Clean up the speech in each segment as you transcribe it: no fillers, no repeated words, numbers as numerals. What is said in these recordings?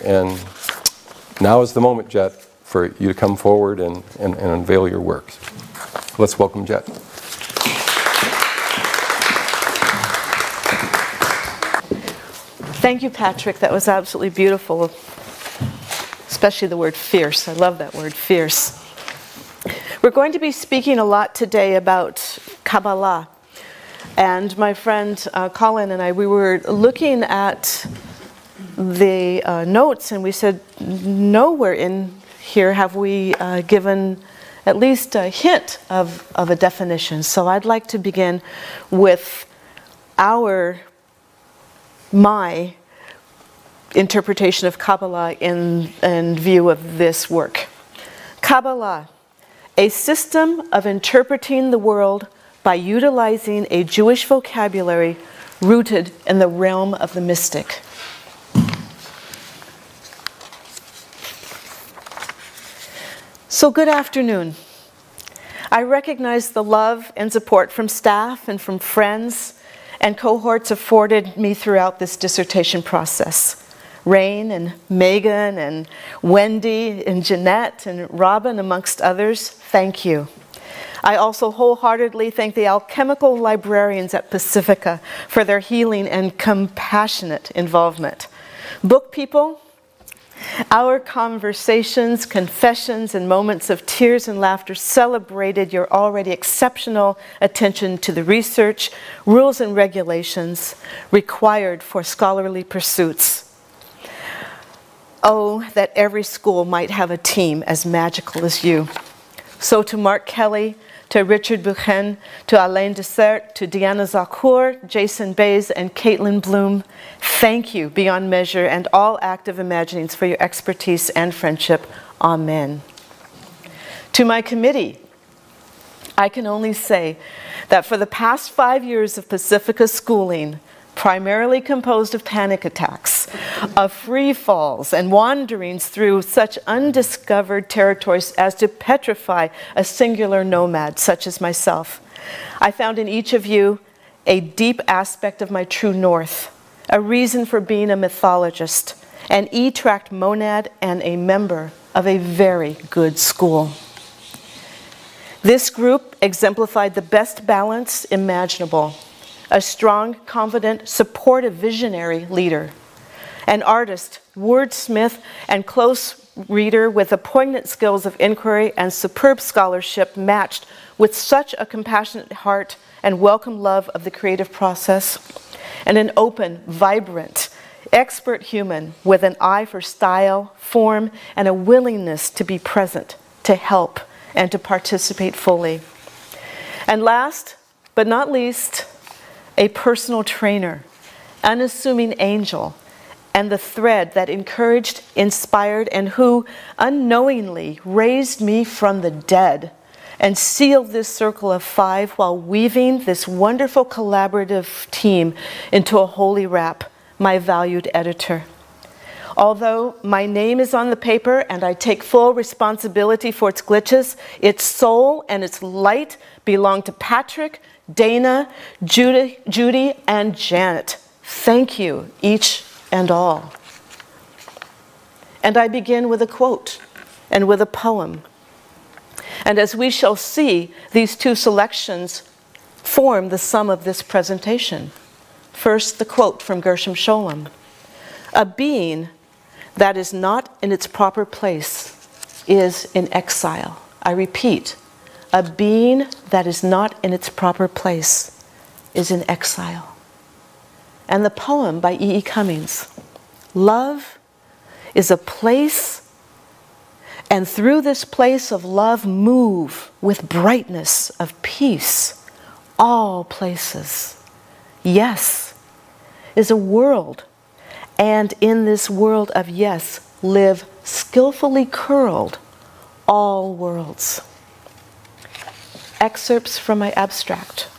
And now is the moment, Jet, for you to come forward and unveil your works. Let's welcome Jet. Thank you, Patrick. That was absolutely beautiful. Especially the word fierce. I love that word, fierce. We're going to be speaking a lot today about Kabbalah. And my friend Colin and I, we were looking at the notes, and we said, nowhere in here have we given at least a hint of a definition. So I'd like to begin with my interpretation of Kabbalah in view of this work. Kabbalah, a system of interpreting the world by utilizing a Jewish vocabulary rooted in the realm of the mystic. So good afternoon. I recognize the love and support from staff and from friends and cohorts afforded me throughout this dissertation process. Rain and Megan and Wendy and Jeanette and Robin, amongst others, thank you. I also wholeheartedly thank the alchemical librarians at Pacifica for their healing and compassionate involvement. Book people, our conversations, confessions, and moments of tears and laughter celebrated your already exceptional attention to the research, rules, and regulations required for scholarly pursuits. Oh, that every school might have a team as magical as you. So to Mark Kelly, to Richard Buchen, to Alain Dessert, to Diana Zakour, Jason Bays, and Caitlin Bloom, thank you beyond measure and all active imaginings for your expertise and friendship. Amen. To my committee, I can only say that for the past 5 years of Pacifica schooling, primarily composed of panic attacks, of free falls and wanderings through such undiscovered territories as to petrify a singular nomad such as myself, I found in each of you a deep aspect of my true north, a reason for being a mythologist, an E-tract monad, and a member of a very good school. This group exemplified the best balance imaginable. A strong, confident, supportive, visionary leader. An artist, wordsmith, and close reader with the poignant skills of inquiry and superb scholarship matched with such a compassionate heart and welcome love of the creative process. And an open, vibrant, expert human with an eye for style, form, and a willingness to be present, to help, and to participate fully. And last but not least, a personal trainer, unassuming angel, and the thread that encouraged, inspired, and who unknowingly raised me from the dead and sealed this circle of 5 while weaving this wonderful collaborative team into a holy wrap, my valued editor. Although my name is on the paper and I take full responsibility for its glitches, its soul and its light belong to Patrick, Dana, Judy, and Janet. Thank you, each and all. And I begin with a quote and with a poem. And as we shall see, these two selections form the sum of this presentation. First, the quote from Gershom Scholem. A being that is not in its proper place is in exile. I repeat, a being that is not in its proper place is in exile. And the poem by E.E. Cummings. Love is a place, and through this place of love move with brightness of peace all places. Yes is a world, and in this world of yes live skillfully curled all worlds. Excerpts from my abstract.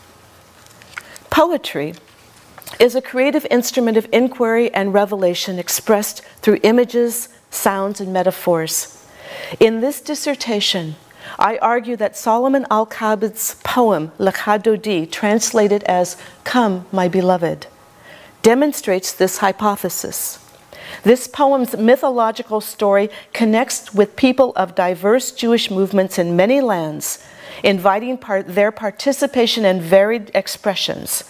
Poetry is a creative instrument of inquiry and revelation expressed through images, sounds, and metaphors. In this dissertation, I argue that Solomon Al-Kabid's poem, Lecha Dodi, translated as "Come, my beloved," demonstrates this hypothesis. This poem's mythological story connects with people of diverse Jewish movements in many lands, inviting their participation in varied expressions.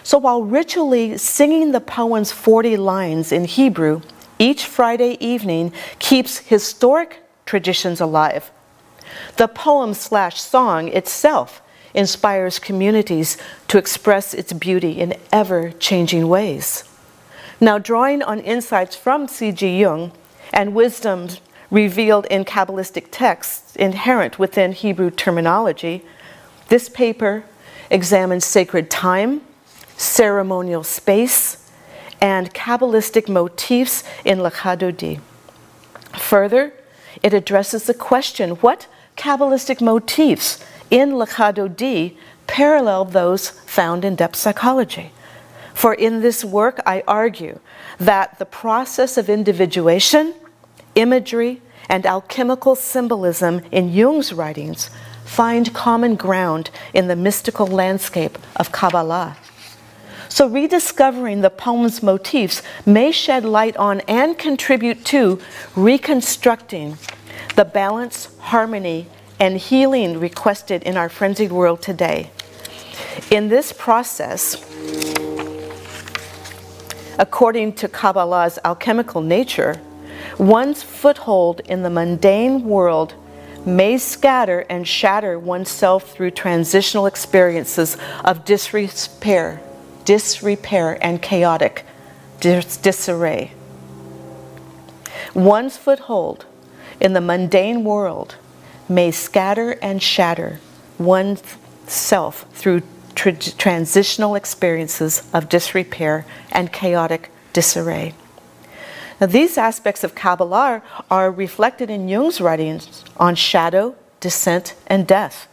So while ritually singing the poem's 40 lines in Hebrew each Friday evening keeps historic traditions alive, the poem/song itself inspires communities to express its beauty in ever-changing ways. Now, drawing on insights from C.G. Jung and wisdoms revealed in Kabbalistic texts inherent within Hebrew terminology, this paper examines sacred time, ceremonial space, and Kabbalistic motifs in Lecha Dodi. Further, it addresses the question, what Kabbalistic motifs in Lecha Dodi parallel those found in depth psychology? For in this work, I argue that the process of individuation, imagery, and alchemical symbolism in Jung's writings find common ground in the mystical landscape of Kabbalah. So rediscovering the poem's motifs may shed light on and contribute to reconstructing the balance, harmony, and healing requested in our frenzied world today. In this process, according to Kabbalah's alchemical nature, one's foothold in the mundane world may scatter and shatter oneself through transitional experiences of disrepair and chaotic disarray. One's foothold in the mundane world may scatter and shatter oneself through transitional experiences of disrepair and chaotic disarray. Now, these aspects of Kabbalah are reflected in Jung's writings on shadow, descent, and death.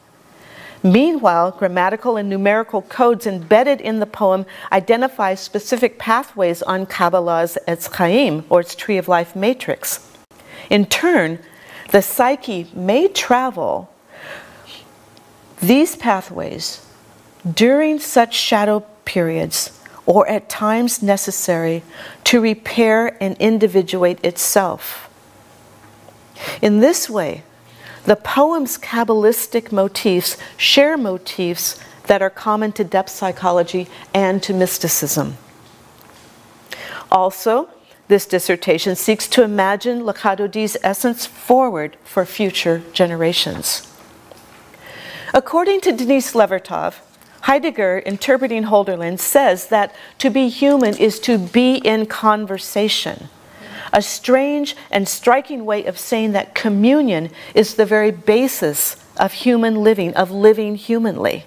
Meanwhile, grammatical and numerical codes embedded in the poem identify specific pathways on Kabbalah's Etz Chaim, or its Tree of Life matrix. In turn, the psyche may travel these pathways during such shadow periods, or at times necessary to repair and individuate itself. In this way, the poem's Kabbalistic motifs share motifs that are common to depth psychology and to mysticism. Also, this dissertation seeks to imagine Lecha Dodi's essence forward for future generations. According to Denise Levertov, Heidegger, interpreting Hölderlin, says that to be human is to be in conversation, a strange and striking way of saying that communion is the very basis of human living, of living humanly.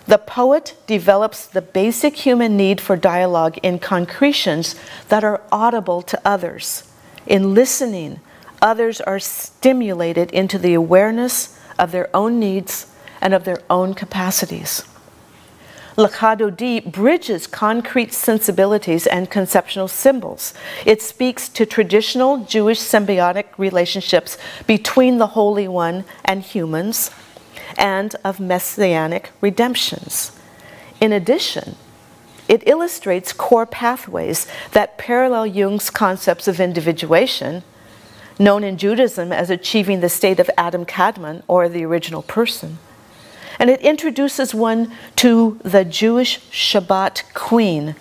The poet develops the basic human need for dialogue in concretions that are audible to others. In listening, others are stimulated into the awareness of their own needs and of their own capacities. Lecha Dodi bridges concrete sensibilities and conceptual symbols. It speaks to traditional Jewish symbiotic relationships between the Holy One and humans, and of messianic redemptions. In addition, it illustrates core pathways that parallel Jung's concepts of individuation, known in Judaism as achieving the state of Adam Kadmon, or the original person. And it introduces one to the Jewish Shabbat queen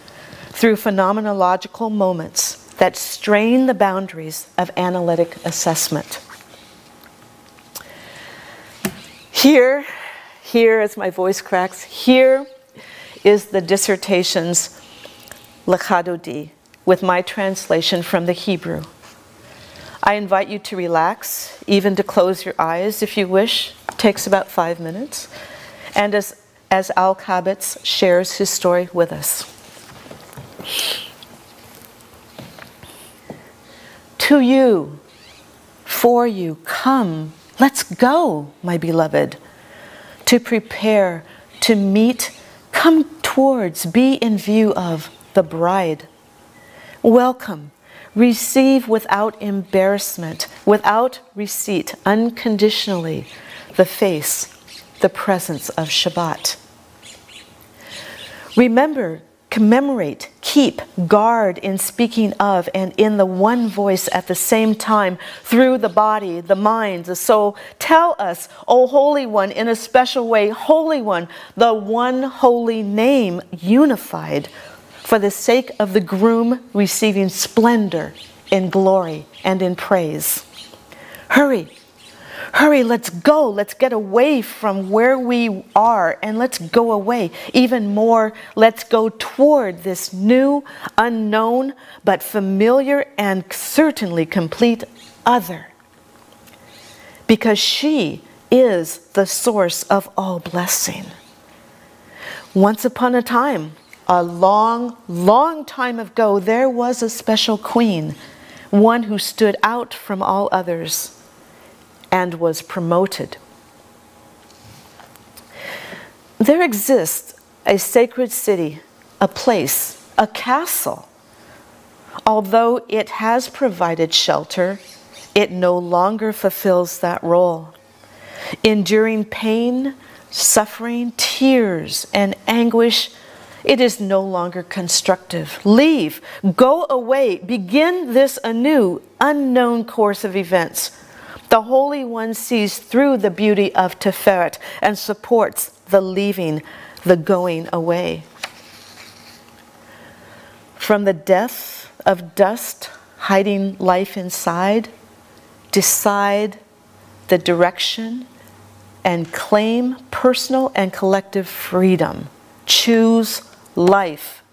through phenomenological moments that strain the boundaries of analytic assessment. Here, as my voice cracks, here is the dissertation's Lecha Dodi with my translation from the Hebrew. I invite you to relax, even to close your eyes if you wish. It takes about 5 minutes. And as Al Kabitz shares his story with us. To you, for you, come, let's go, my beloved. To prepare, to meet, come towards, be in view of the bride. Welcome, receive without embarrassment, without receipt, unconditionally, the face, the presence of Shabbat. Remember, commemorate, keep guard in speaking of and in the one voice at the same time through the body, the mind, the soul. Tell us, O Holy One, in a special way, Holy One, the one holy name unified for the sake of the groom receiving splendor in glory and in praise. Hurry, hurry, let's go. Let's get away from where we are and let's go away. Even more, let's go toward this new, unknown, but familiar and certainly complete other. Because she is the source of all blessing. Once upon a time, a long, long time ago, there was a special queen, one who stood out from all others and was promoted. There exists a sacred city, a place, a castle. Although it has provided shelter, it no longer fulfills that role. Enduring pain, suffering, tears, and anguish, it is no longer constructive. Leave, go away, begin this anew, unknown course of events. The Holy One sees through the beauty of Tiferet and supports the leaving, the going away. From the depth of dust hiding life inside, decide the direction and claim personal and collective freedom. Choose life.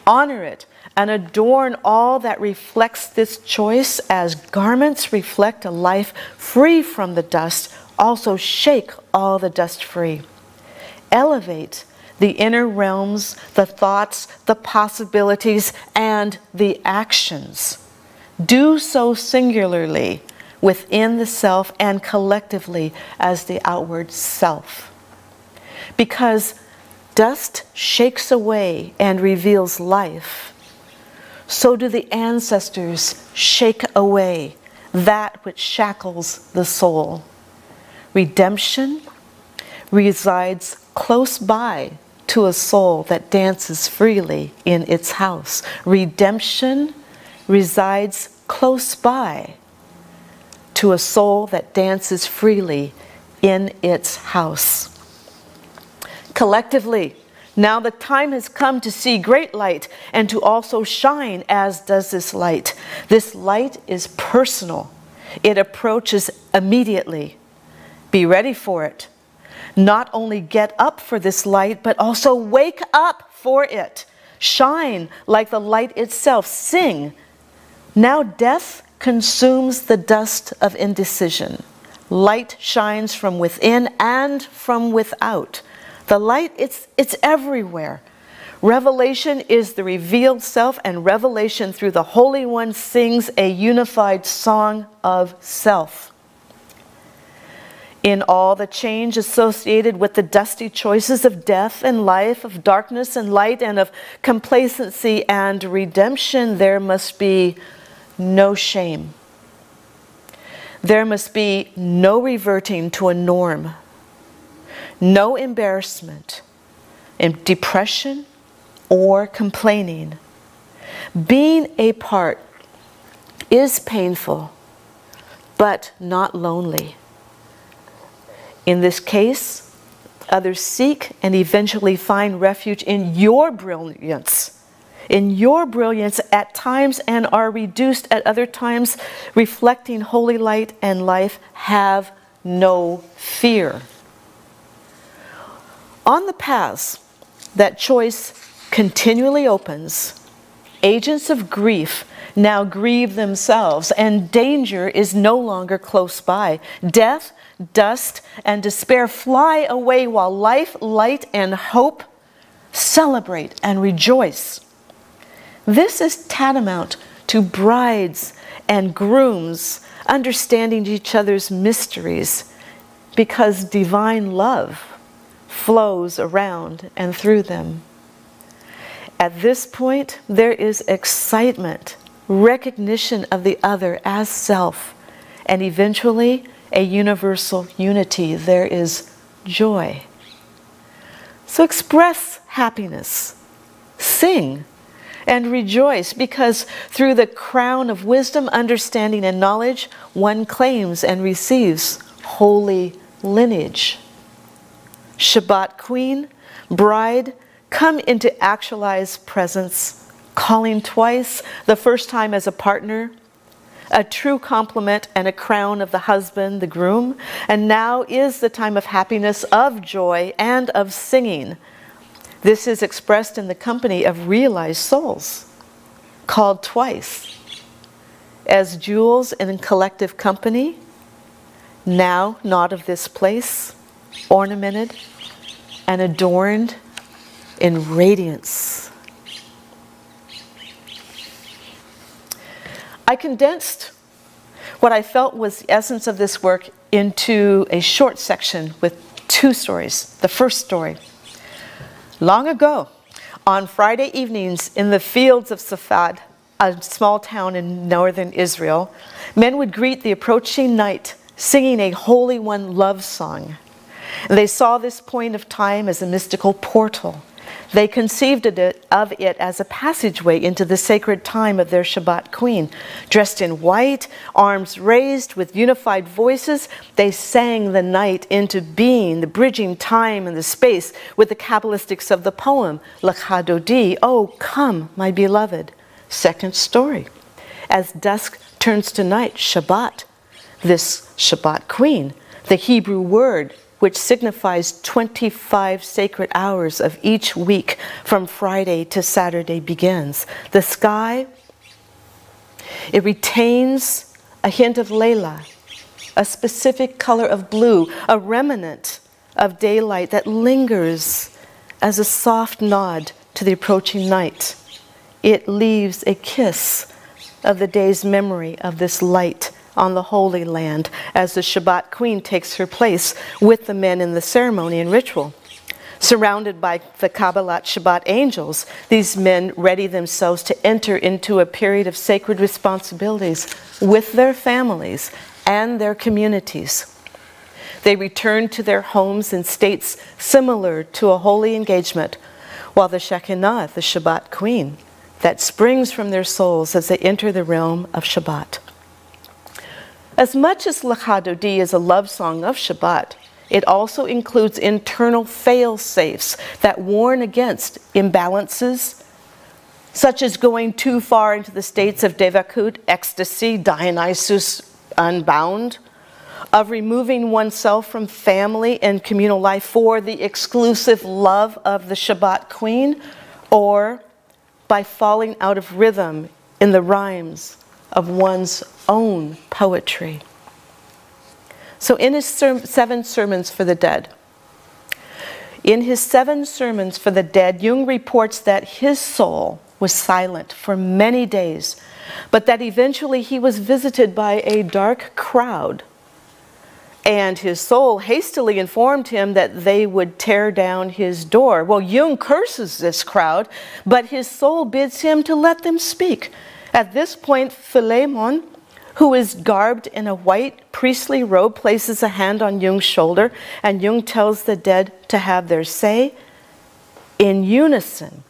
Honor it and adorn all that reflects this choice as garments reflect a life free from the dust. Also shake all the dust free. Elevate the inner realms, the thoughts, the possibilities, and the actions. Do so singularly within the self and collectively as the outward self. Because dust shakes away and reveals life, so do the ancestors shake away that which shackles the soul. Redemption resides close by to a soul that dances freely in its house. Redemption resides close by to a soul that dances freely in its house. Collectively, now the time has come to see great light and to also shine as does this light. This light is personal. It approaches immediately. Be ready for it. Not only get up for this light, but also wake up for it. Shine like the light itself. Sing. Now death consumes the dust of indecision. Light shines from within and from without. The light, it's everywhere. Revelation is the revealed self, and revelation through the Holy One sings a unified song of self. In all the change associated with the dusty choices of death and life, of darkness and light, and of complacency and redemption, there must be no shame. There must be no reverting to a norm. No embarrassment, depression, or complaining. Being a part is painful, but not lonely. In this case, others seek and eventually find refuge in your brilliance. In your brilliance at times and are reduced at other times, reflecting holy light and life. Have no fear. On the paths that choice continually opens, agents of grief now grieve themselves, and danger is no longer close by. Death, dust, and despair fly away while life, light, and hope celebrate and rejoice. This is tantamount to brides and grooms understanding each other's mysteries, because divine love flows around and through them. At this point, there is excitement, recognition of the other as self, and eventually a universal unity. There is joy. So express happiness, sing, and rejoice, because through the crown of wisdom, understanding, and knowledge, one claims and receives holy lineage. Shabbat queen, bride, come into actualized presence, calling twice, the first time as a partner, a true complement and a crown of the husband, the groom, and now is the time of happiness, of joy, and of singing. This is expressed in the company of realized souls, called twice, as jewels in collective company, now not of this place, ornamented and adorned in radiance. I condensed what I felt was the essence of this work into a short section with 2 stories. The first story. Long ago, on Friday evenings in the fields of Safad, a small town in northern Israel, men would greet the approaching night singing a Holy One love song. They saw this point of time as a mystical portal. They conceived of it as a passageway into the sacred time of their Shabbat queen. Dressed in white, arms raised, with unified voices, they sang the night into being, the bridging time and the space with the Kabbalistics of the poem, Lecha Dodi, oh, come, my beloved. Second story. As dusk turns to night, Shabbat, this Shabbat queen, the Hebrew word which signifies 25 sacred hours of each week from Friday to Saturday begins. The sky, it retains a hint of Lecha, a specific color of blue, a remnant of daylight that lingers as a soft nod to the approaching night. It leaves a kiss of the day's memory of this light on the Holy Land as the Shabbat queen takes her place with the men in the ceremony and ritual. Surrounded by the Kabbalah Shabbat angels, these men ready themselves to enter into a period of sacred responsibilities with their families and their communities. They return to their homes in states similar to a holy engagement, while the Shekinah, the Shabbat queen, that springs from their souls as they enter the realm of Shabbat. As much as Lecha Dodi is a love song of Shabbat, it also includes internal fail-safes that warn against imbalances, such as going too far into the states of Devakut, ecstasy, Dionysus, unbound, of removing oneself from family and communal life for the exclusive love of the Shabbat queen, or by falling out of rhythm in the rhymes of one's own poetry. So in his 7 sermons for the dead, Jung reports that his soul was silent for many days, but that eventually he was visited by a dark crowd, and his soul hastily informed him that they would tear down his door. Well, Jung curses this crowd, but his soul bids him to let them speak. At this point, Philemon, who is garbed in a white priestly robe, places a hand on Jung's shoulder, and Jung tells the dead to have their say. In unison,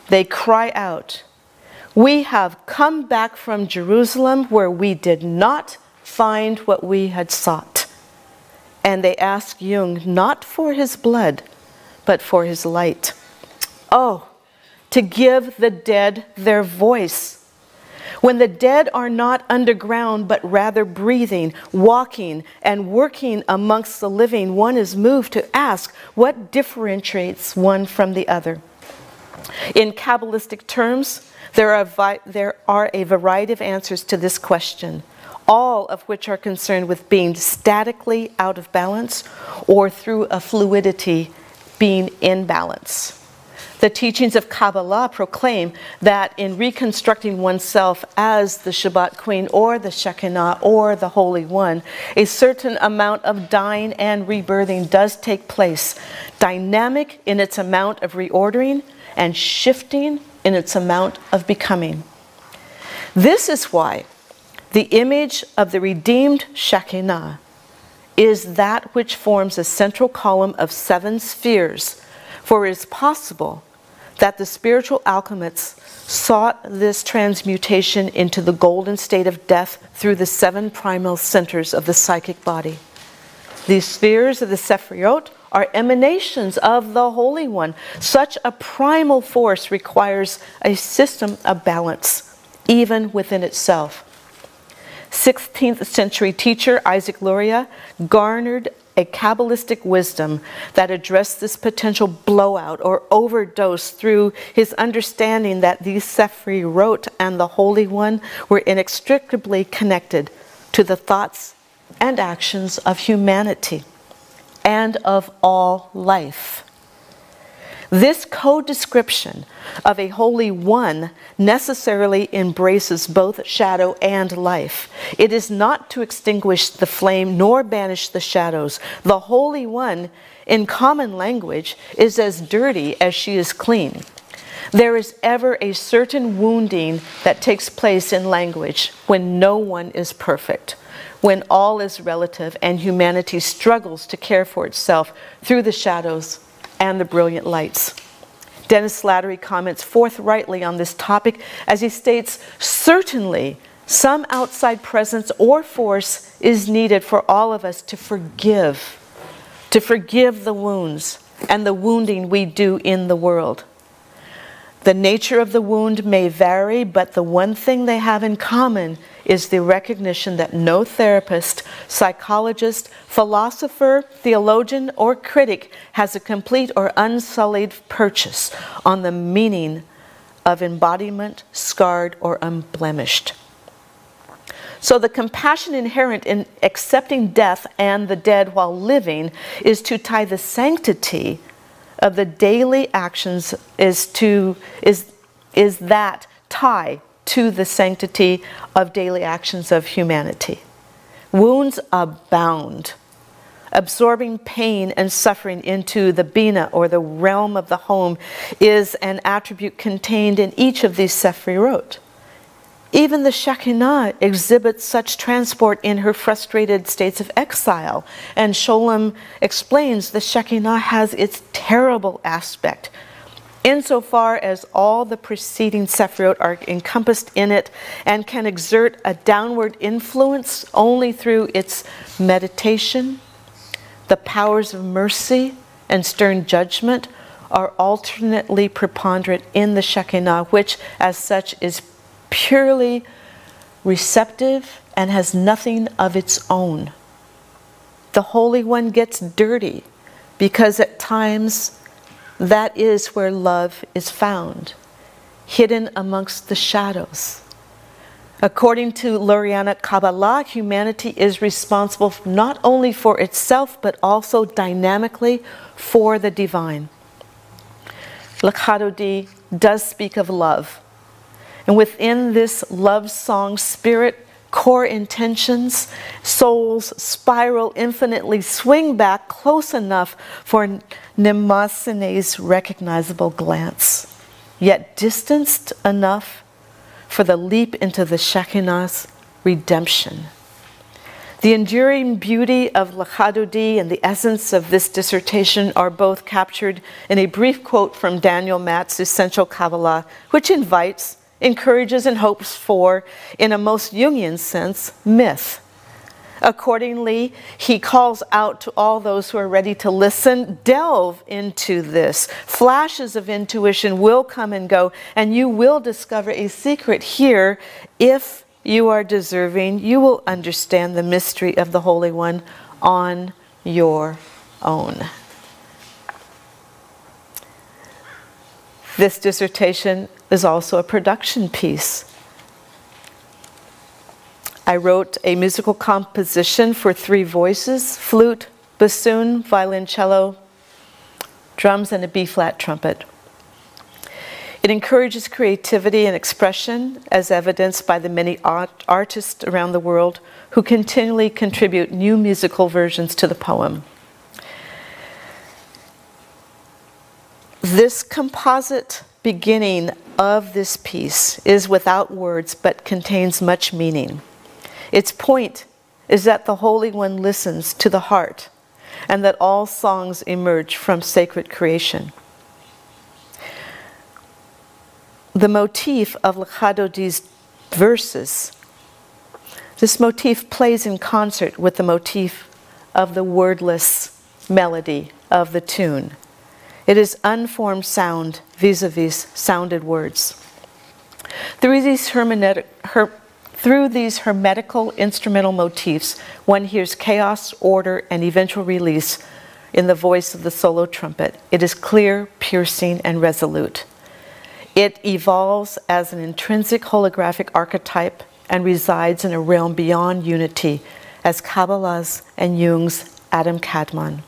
they cry out, "We have come back from Jerusalem where we did not find what we had sought." And they ask Jung not for his blood, but for his light. Oh, to give the dead their voice. When the dead are not underground, but rather breathing, walking, and working amongst the living, one is moved to ask what differentiates one from the other. In Kabbalistic terms, there are a variety of answers to this question, all of which are concerned with being statically out of balance or through a fluidity being in balance. The teachings of Kabbalah proclaim that in reconstructing oneself as the Shabbat queen or the Shekinah or the Holy One, a certain amount of dying and rebirthing does take place, dynamic in its amount of reordering and shifting in its amount of becoming. This is why the image of the redeemed Shekinah is that which forms a central column of 7 spheres, for it is possible that the spiritual alchemists sought this transmutation into the golden state of death through the 7 primal centers of the psychic body. These spheres of the Sephiroth are emanations of the Holy One. Such a primal force requires a system of balance, even within itself. 16th century teacher Isaac Luria garnered a Kabbalistic wisdom that addressed this potential blowout or overdose through his understanding that these Sephiroth and the Holy One were inextricably connected to the thoughts and actions of humanity and of all life. This co-description of a Holy One necessarily embraces both shadow and life. It is not to extinguish the flame nor banish the shadows. The Holy One, in common language, is as dirty as she is clean. There is ever a certain wounding that takes place in language when no one is perfect, when all is relative and humanity struggles to care for itself through the shadows and the brilliant lights. Dennis Slattery comments forthrightly on this topic as he states, certainly some outside presence or force is needed for all of us to forgive the wounds and the wounding we do in the world. The nature of the wound may vary, but the one thing they have in common is the recognition that no therapist, psychologist, philosopher, theologian, or critic has a complete or unsullied purchase on the meaning of embodiment, scarred, or unblemished. So the compassion inherent in accepting death and the dead while living is to tie the sanctity of the daily actions is that tie to the sanctity of daily actions of humanity. Wounds abound. Absorbing pain and suffering into the bina, or the realm of the home, is an attribute contained in each of these Sephiroth. Even the Shekinah exhibits such transport in her frustrated states of exile, and Sholem explains the Shekinah has its terrible aspect, insofar as all the preceding Sephiroth are encompassed in it and can exert a downward influence only through its meditation. The powers of mercy and stern judgment are alternately preponderant in the Shekinah, which as such is purely receptive and has nothing of its own. The Holy One gets dirty because at times that is where love is found, hidden amongst the shadows. According to Lurianic Kabbalah, humanity is responsible not only for itself but also dynamically for the divine. Lecha Dodi does speak of love. And within this love song spirit, core intentions, souls spiral infinitely, swing back close enough for Nemasene's recognizable glance, yet distanced enough for the leap into the Shekinah's redemption. The enduring beauty of Lecha Dodi and the essence of this dissertation are both captured in a brief quote from Daniel Matt's Essential Kabbalah, which invites, encourages, and hopes for, in a most Jungian sense, myth. Accordingly, he calls out to all those who are ready to listen, delve into this. Flashes of intuition will come and go, and you will discover a secret here. If you are deserving, you will understand the mystery of the Holy One on your own. This dissertation is also a production piece. I wrote a musical composition for 3 voices, flute, bassoon, violoncello, drums, and a B-flat trumpet. It encourages creativity and expression, as evidenced by the many artists around the world who continually contribute new musical versions to the poem. This composite beginning of this piece is without words but contains much meaning. Its point is that the Holy One listens to the heart and that all songs emerge from sacred creation. the motif of Lecha Dodi's verses. This motif plays in concert with the motif of the wordless melody of the tune. It is unformed sound vis-a-vis sounded words. Through these hermetical instrumental motifs, one hears chaos, order, and eventual release in the voice of the solo trumpet. It is clear, piercing, and resolute. It evolves as an intrinsic holographic archetype and resides in a realm beyond unity as Kabbalah's and Jung's Adam Kadmon.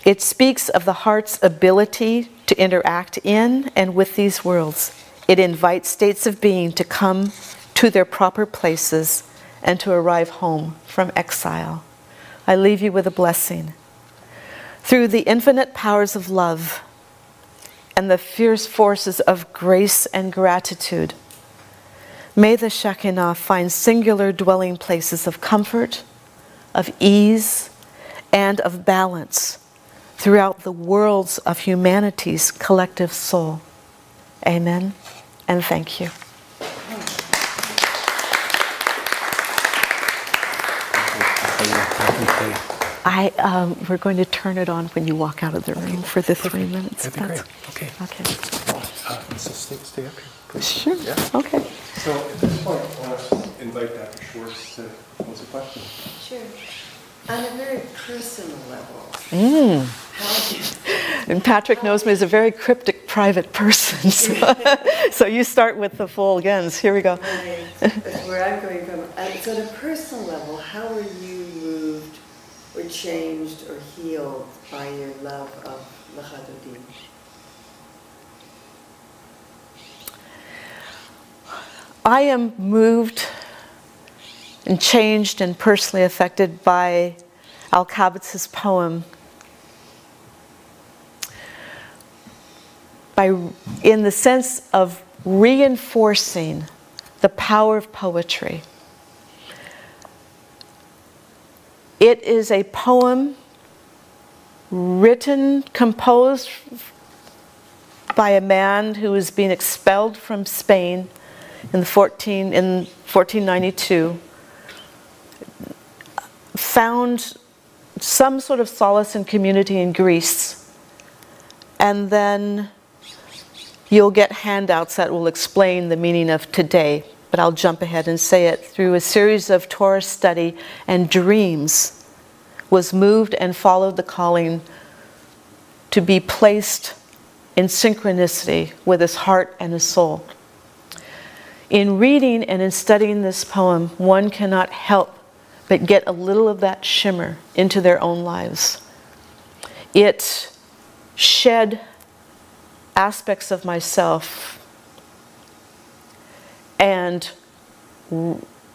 It speaks of the heart's ability to interact in and with these worlds. It invites states of being to come to their proper places and to arrive home from exile. I leave you with a blessing. Through the infinite powers of love and the fierce forces of grace and gratitude, may the Shekinah find singular dwelling places of comfort, of ease, and of balance throughout the worlds of humanity's collective soul. Amen, and thank you. We're going to turn it on when you walk out of the room for the 3 minutes. That'd be great. Okay. Okay. So stay up here, please. Sure. Yeah. Okay. So at this point, I want to invite Dr. Schwartz to pose a question. Sure. On a very personal level, And Patrick knows me as a very cryptic, private person. So you start with the full guns. Here we go. That's where I'm going from. So on a personal level, how are you moved or changed or healed by your love of Lecha Dodi? I am moved and changed and personally affected by Al-Kabatz's poem in the sense of reinforcing the power of poetry. It is a poem written, composed by a man who was being expelled from Spain in 1492, found some sort of solace and community in Greece, and then you'll get handouts that will explain the meaning of today, but I'll jump ahead and say it. Through a series of Torah study and dreams, was moved and followed the calling to be placed in synchronicity with his heart and his soul. In reading and in studying this poem, one cannot help but get a little of that shimmer into their own lives. It shed aspects of myself and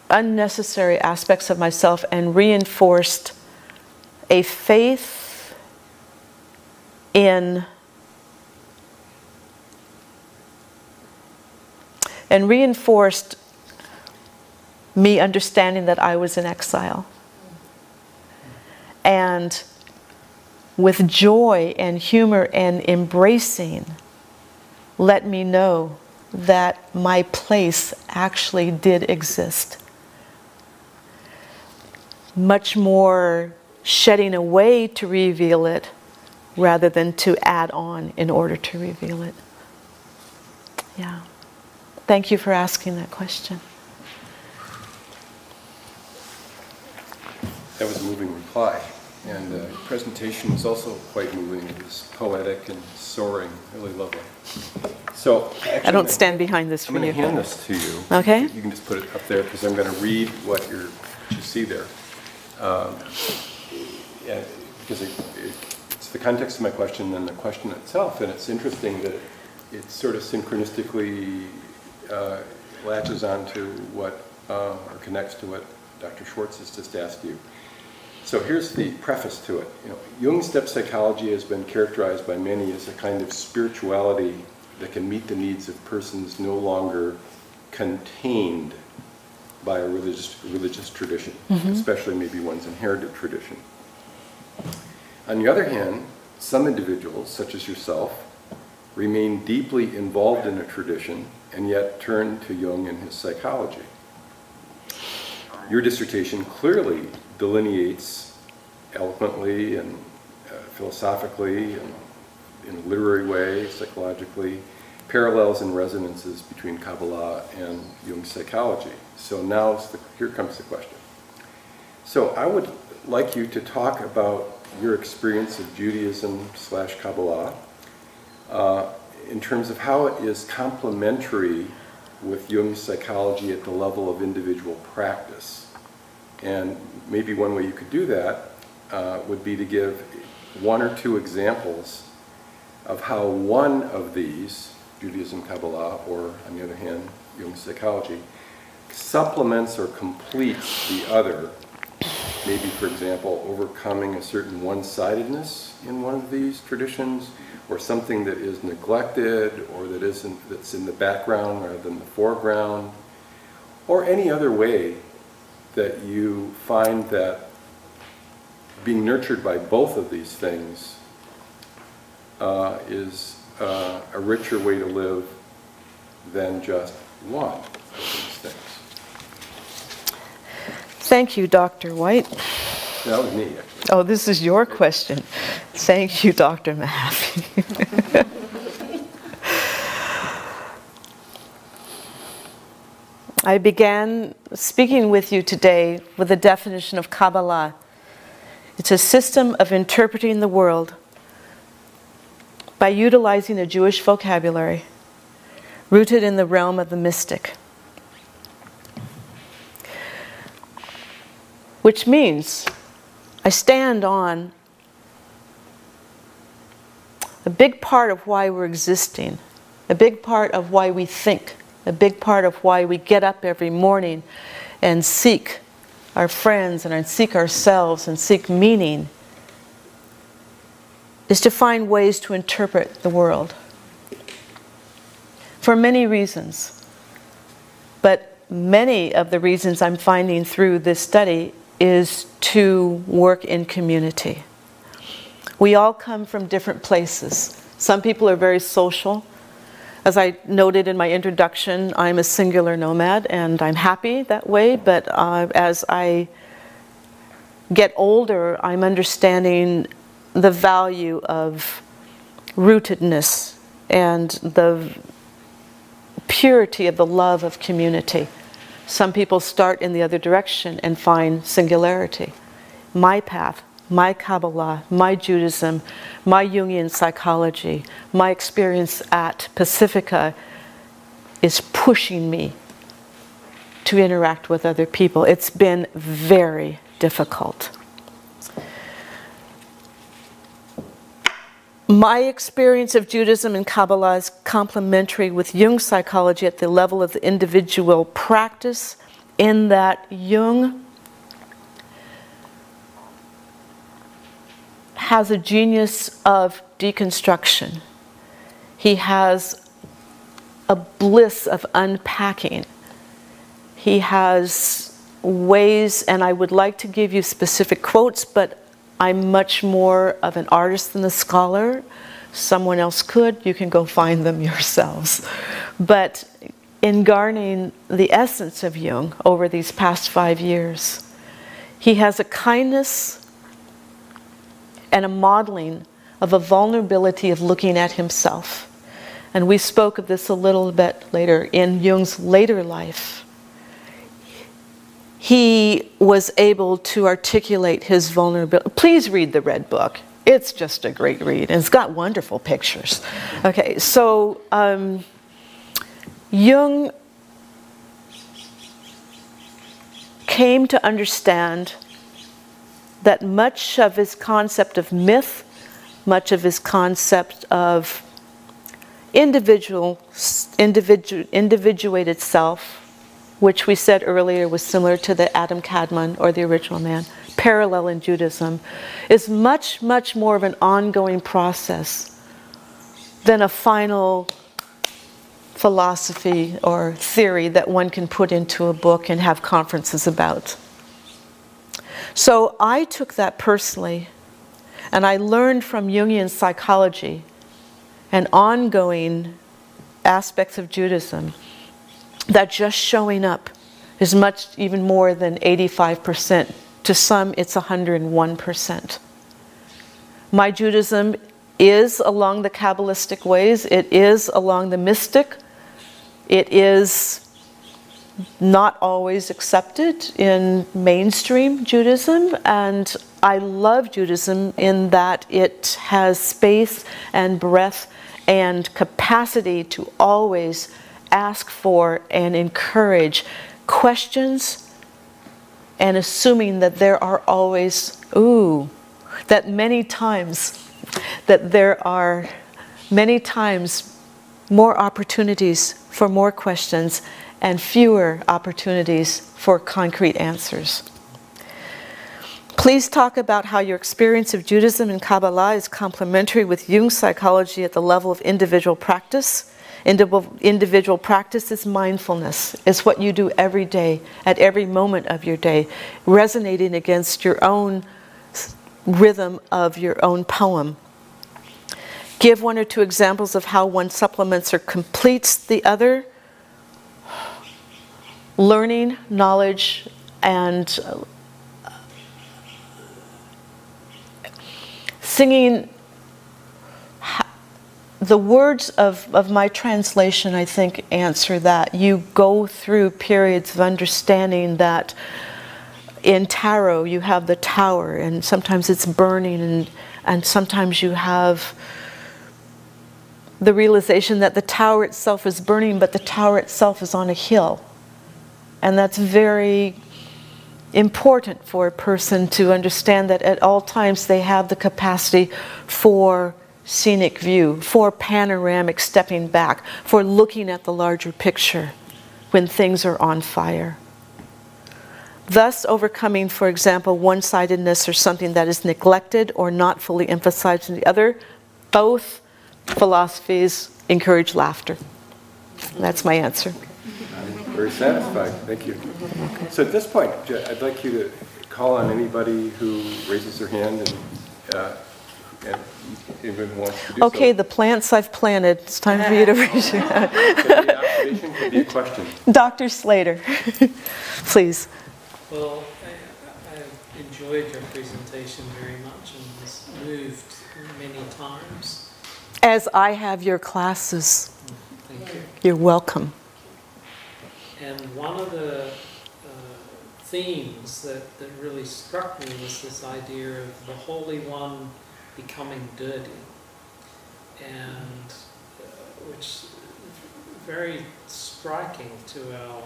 unnecessary aspects of myself and reinforced a faith in and reinforced me understanding that I was in exile. And with joy and humor and embracing, let me know that my place actually did exist. Much more shedding away to reveal it rather than to add on in order to reveal it. Yeah. Thank you for asking that question. That was a moving reply. And the presentation was also quite moving. It was poetic and soaring, really lovely. So actually, I don't stand behind this for you. I'm going to hand this to you. Okay. You can just put it up there because I'm going to read what you see there. Yeah, because it's the context of my question and the question itself. And it's interesting that it sort of synchronistically latches onto what, or connects to what Dr. Schwartz has just asked you. So here's the preface to it. Jung's depth psychology has been characterized by many as a kind of spirituality that can meet the needs of persons no longer contained by a religious tradition, especially maybe one's inherited tradition. On the other hand, some individuals, such as yourself, remain deeply involved in a tradition and yet turn to Jung and his psychology. Your dissertation clearly delineates eloquently and philosophically and in a literary way, psychologically, parallels and resonances between Kabbalah and Jung's psychology. So now here comes the question. So I would like you to talk about your experience of Judaism/Kabbalah in terms of how it is complementary with Jung's psychology at the level of individual practice. And maybe one way you could do that would be to give one or two examples of how one of these, Judaism, Kabbalah, or on the other hand, Jung's psychology, supplements or completes the other. Maybe, for example, overcoming a certain one-sidedness in one of these traditions, or something that is neglected, or that's in the background rather than the foreground, or any other way that you find that being nurtured by both of these things is a richer way to live than just one of these things. Thank you, Dr. White. That was me, actually. Oh, this is your question. Thank you, Dr. Mahaffey. I began speaking with you today with a definition of Kabbalah. It's a system of interpreting the world by utilizing a Jewish vocabulary rooted in the realm of the mystic. Which means I stand on a big part of why we're existing, a big part of why we think, a big part of why we get up every morning and seek our friends and seek ourselves and seek meaning, is to find ways to interpret the world. For many reasons. But many of the reasons I'm finding through this study is to work in community. We all come from different places. Some people are very social. As I noted in my introduction, I'm a singular nomad, and I'm happy that way, but as I get older, I'm understanding the value of rootedness and the purity of the love of community. Some people start in the other direction and find singularity. My path, my Kabbalah, my Judaism, my Jungian psychology, my experience at Pacifica is pushing me to interact with other people. It's been very difficult. My experience of Judaism and Kabbalah is complementary with Jung's psychology at the level of the individual practice, in that Jung has a genius of deconstruction. He has a bliss of unpacking. He has ways, and I would like to give you specific quotes, but I'm much more of an artist than a scholar. Someone else could. You can go find them yourselves. But in garnering the essence of Jung over these past 5 years, he has a kindness and a modeling of a vulnerability of looking at himself. And we spoke of this a little bit later in Jung's later life. He was able to articulate his vulnerability. Please read the Red Book. It's just a great read, and it's got wonderful pictures. Okay, so Jung came to understand that much of his concept of myth, much of his concept of individuated self, which we said earlier was similar to the Adam Kadmon or the original man, parallel in Judaism, is much, much more of an ongoing process than a final philosophy or theory that one can put into a book and have conferences about. So I took that personally, and I learned from Jungian psychology and ongoing aspects of Judaism, that just showing up is much, even more than 85%. To some, it's 101%. My Judaism is along the Kabbalistic ways. It is along the mystic. It is not always accepted in mainstream Judaism, and I love Judaism in that it has space and breadth and capacity to always ask for and encourage questions, and assuming that there are always, that there are many times more opportunities for more questions and fewer opportunities for concrete answers. Please talk about how your experience of Judaism and Kabbalah is complementary with Jung's psychology at the level of individual practice. Individual practice is mindfulness. It's what you do every day, at every moment of your day, resonating against your own rhythm of your own poem. Give 1 or 2 examples of how one supplements or completes the other. Learning, knowledge, and singing. The words of my translation, I think, answer that. You go through periods of understanding that in tarot you have the tower, and sometimes it's burning, and sometimes you have the realization that the tower itself is burning, but the tower itself is on a hill. And that's very important for a person to understand, that at all times they have the capacity for scenic view, for panoramic stepping back, for looking at the larger picture when things are on fire. Thus overcoming, for example, one-sidedness or something that is neglected or not fully emphasized in the other. Both philosophies encourage laughter. That's my answer. I'm very satisfied. Thank you. So at this point, I'd like you to call on anybody who raises their hand and even wants to do so. Okay, the plants I've planted. It's time for you to raise your hand. Could be an observation, could be a question. Dr. Slater, please. Well, I enjoyed your presentation very much and was moved many times. As I have your classes. Thank you. You're welcome. And one of the themes that really struck me was this idea of the Holy One becoming dirty, and which is very striking to our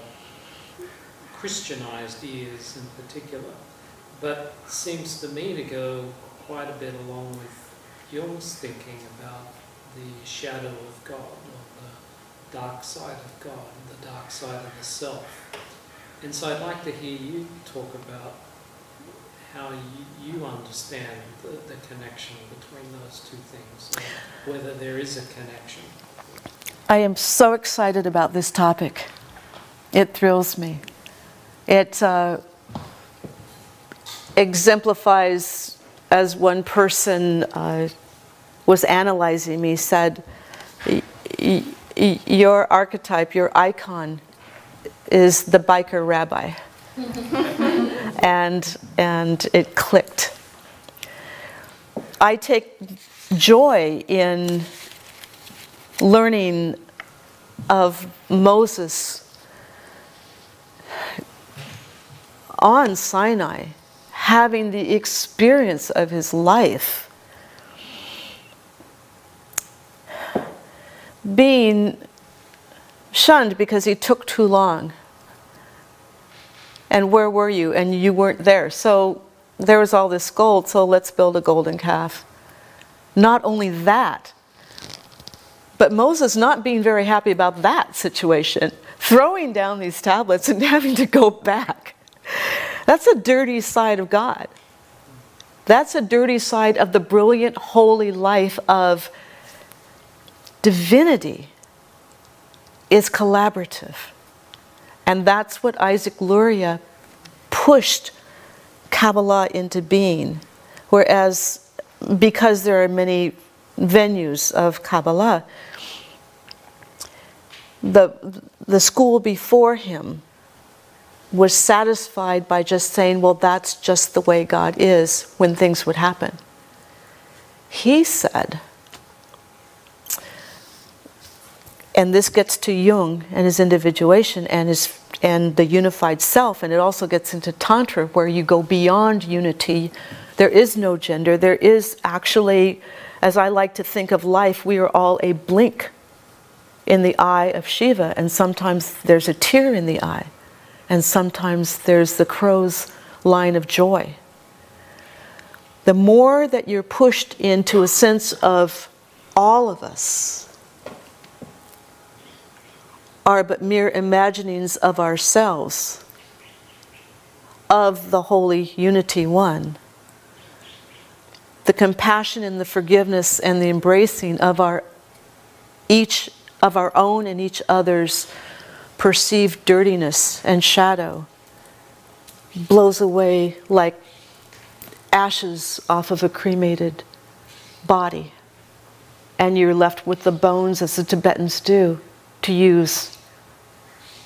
Christianized ears in particular, but seems to me to go quite a bit along with Jung's thinking about the shadow of God, or the dark side of God, the dark side of the self. And so I'd like to hear you talk about how you understand the connection between those two things, and whether there is a connection. I am so excited about this topic. It thrills me. It exemplifies, as one person was analyzing me, said, your archetype, your icon, is the biker rabbi. and it clicked. I take joy in learning of Moses on Sinai, having the experience of his life, being shunned because he took too long. And where were you? And you weren't there. So there was all this gold, so let's build a golden calf. Not only that, but Moses not being very happy about that situation, throwing down these tablets and having to go back. That's a dirty side of God. That's a dirty side of the brilliant, holy life of divinity. Is collaborative. And that's what Isaac Luria pushed Kabbalah into being. Whereas, because there are many venues of Kabbalah. The school before him was satisfied by just saying, well, that's just the way God is when things would happen. He said, and this gets to Jung and his individuation and the unified self, and it also gets into Tantra, where you go beyond unity. There is no gender. There is actually, as I like to think of life, we are all a blink in the eye of Shiva, and sometimes there's a tear in the eye, and sometimes there's the crow's line of joy. The more that you're pushed into a sense of all of us are but mere imaginings of ourselves, of the holy unity one, the compassion and the forgiveness and the embracing of each of our own and each other's perceived dirtiness and shadow blows away like ashes off of a cremated body, and you're left with the bones, as the Tibetans do, to use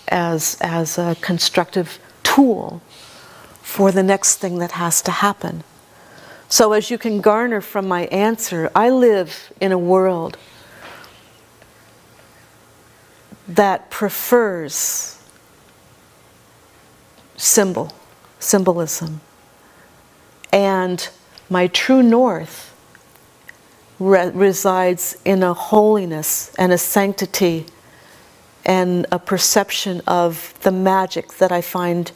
as a constructive tool for the next thing that has to happen. So as you can garner from my answer, I live in a world that prefers symbolism. And my true north resides in a holiness and a sanctity and a perception of the magic that I find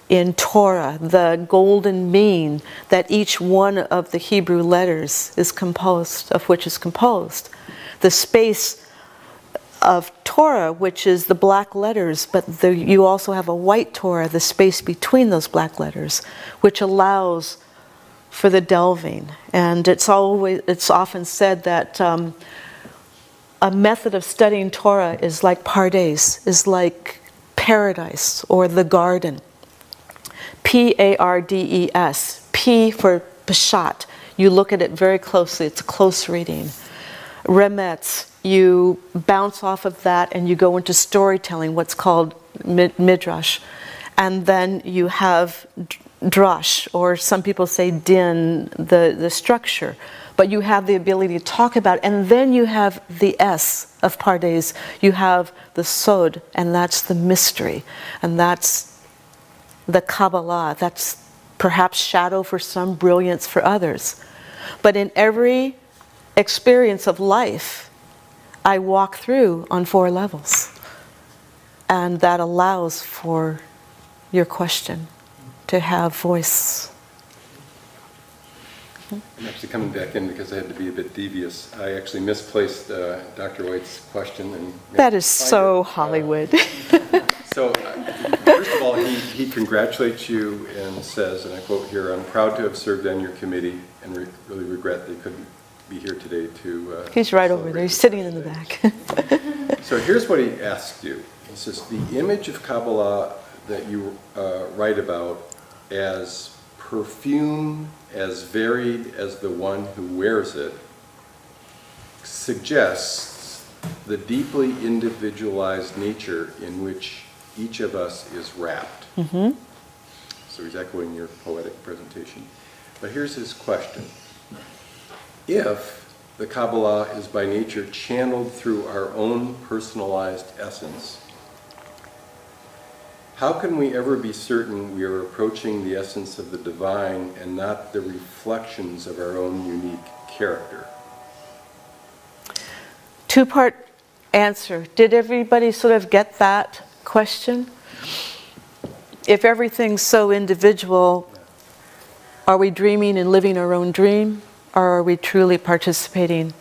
in Torah, the golden mean that each one of the Hebrew letters is composed, of which is composed. The space of Torah, which is the black letters, but you also have a white Torah, the space between those black letters, which allows for the delving. And it's often said that a method of studying Torah is like Pardes, is like paradise or the garden. P-A-R-D-E-S. P for Peshat. You look at it very closely. It's a close reading. Remetz. You bounce off of that and you go into storytelling, what's called midrash. And then you have drash, or some people say din, the structure. But you have the ability to talk about it. And then you have the S of Pardes. You have the Sod, and that's the mystery. And that's the Kabbalah. That's perhaps shadow for some, brilliance for others. But in every experience of life, I walk through on 4 levels. And that allows for your question to have voice. I'm actually coming back in because I had to be a bit devious. I actually misplaced Dr. White's question. And that is so Hollywood. So, first of all, he congratulates you and says, and I quote here, "I'm proud to have served on your committee and really regret they couldn't be here today to He's right over there. He's sitting in the back." So here's what he asked you. He says, the image of Kabbalah that you write about as perfume as varied as the one who wears it suggests the deeply individualized nature in which each of us is wrapped. Mm-hmm. So he's echoing your poetic presentation. But here's his question. If the Kabbalah is by nature channeled through our own personalized essence, how can we ever be certain we are approaching the essence of the divine and not the reflections of our own unique character? 2-part answer. Did everybody sort of get that question? If everything's so individual, are we dreaming and living our own dream? Or are we truly participating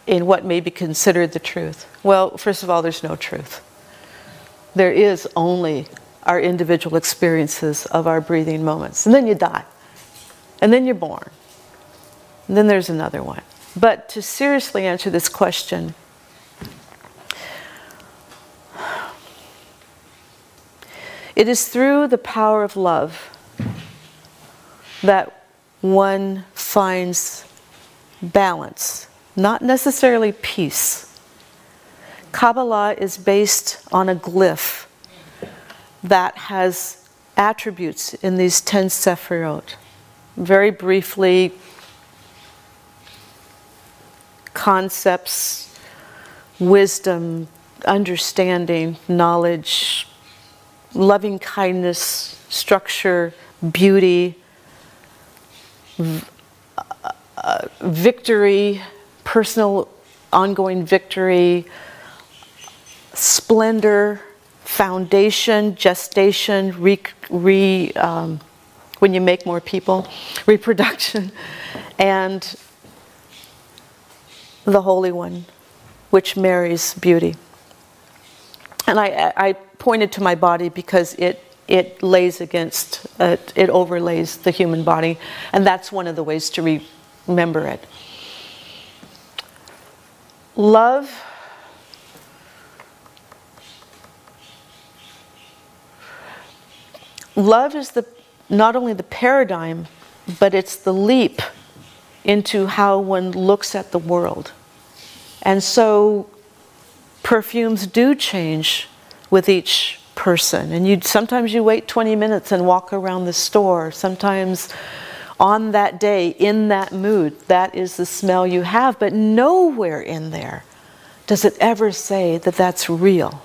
in what may be considered the truth? Well, first of all, there's no truth. There is only our individual experiences of our breathing moments. And then you die. And then you're born. And then there's another one. But to seriously answer this question, it is through the power of love that one finds balance, not necessarily peace. Kabbalah is based on a glyph that has attributes in these 10 Sephirot. Very briefly, concepts, wisdom, understanding, knowledge, loving kindness, structure, beauty, victory, personal ongoing victory, splendor, foundation, gestation, when you make more people, reproduction, and the Holy One, which marries beauty. And I pointed to my body because it lays against, it overlays the human body, and that's one of the ways to remember it. Love is not only the paradigm, but it's the leap into how one looks at the world. And so perfumes do change with each person. And sometimes you wait 20 minutes and walk around the store. Sometimes on that day, in that mood, that is the smell you have. But nowhere in there does it ever say that that's real.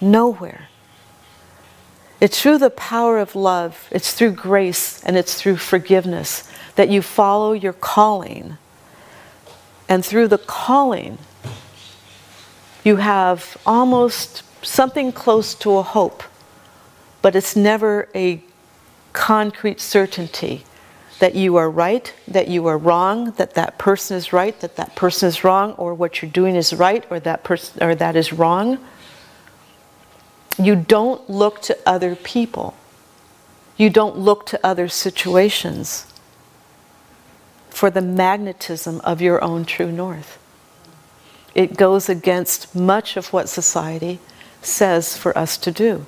Nowhere. It's through the power of love, it's through grace, and it's through forgiveness that you follow your calling. And through the calling, you have almost something close to a hope, but it's never a concrete certainty that you are right, that you are wrong, that that person is right, that that person is wrong, or what you're doing is right, or that is wrong. You don't look to other people. You don't look to other situations for the magnetism of your own true north. It goes against much of what society says for us to do.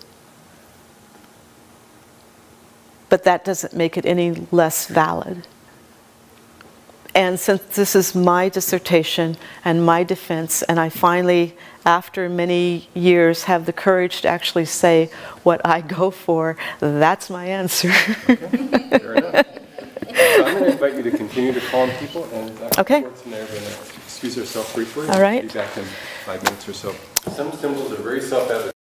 But that doesn't make it any less valid. And since this is my dissertation and my defense, and I finally, after many years, have the courage to actually say what I go for, that's my answer. Okay, fair enough. So I'm going to invite you to continue to call on people, and Dr. Okay. Schwartz and I are going to excuse ourselves briefly. All right. We'll be back in 5 minutes or so. Some symbols are very self-evident.